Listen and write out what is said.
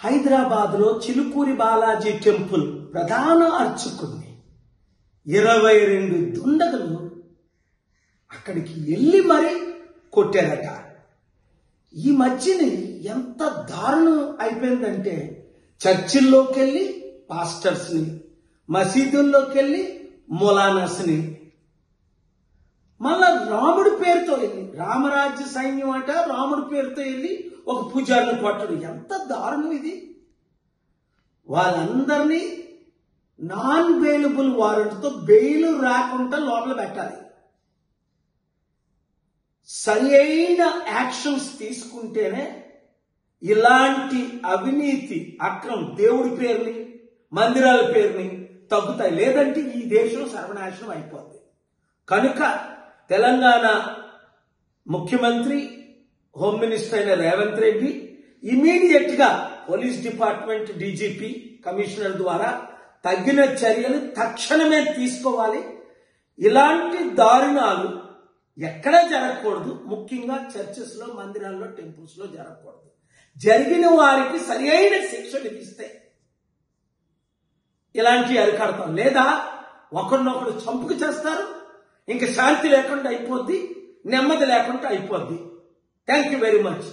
హైదరాబాద్ లో చిలుకూరి బాలాజీ టెంపుల్ ప్రధాన అర్చకుడిని 22 దుండగులు అక్కడికి వెళ్ళి మరి కొట్టారట. ఈ మధ్యని ఎంత దారుణం అయిపోయిందంటే చర్చిల్లోకి వెళ్ళి పాస్టర్స్ ని, మసీదుల్లోకి వెళ్ళి మొలానాస్ ని, మళ్ళా రాముడి పేరుతో వెళ్ళి రామరాజ్య సైన్యం అంట రాముడి పేరుతో వెళ్ళి ఒక పూజారిని కొట్టడు. ఎంత దారుణం ఇది! వాళ్ళందరినీ నాన్ బెయిలబుల్ వారెంట్తో బెయిల్ రాకుండా లోపల పెట్టాలి. సరి అయిన యాక్షన్స్ తీసుకుంటేనే ఇలాంటి అవినీతి అక్రమం దేవుడి పేరుని మందిరాల పేరుని తగ్గుతాయి. లేదంటే ఈ దేశం సర్వనాశనం అయిపోద్ది. కనుక తెలంగాణ ముఖ్యమంత్రి హోమ్ మినిస్టర్ అయిన రేవంత్ రెడ్డి ఇమీడియట్ గా పోలీస్ డిపార్ట్మెంట్ డీజీపీ కమిషనర్ ద్వారా తగిన చర్యలు తక్షణమే తీసుకోవాలి. ఇలాంటి దారుణాలు ఎక్కడా జరగకూడదు. ముఖ్యంగా చర్చెస్ లో, మందిరాల్లో, టెంపుల్స్ లో జరగకూడదు. జరిగిన వారికి సరి అయిన శిక్ష విధిస్తే ఇలాంటి అరికడతాం. లేదా ఒకరినొకరు చంపుకు చేస్తారు, ఇంకా శాంతి లేకుండా అయిపోద్ది, నెమ్మది లేకుండా అయిపోద్ది. Thank you very much.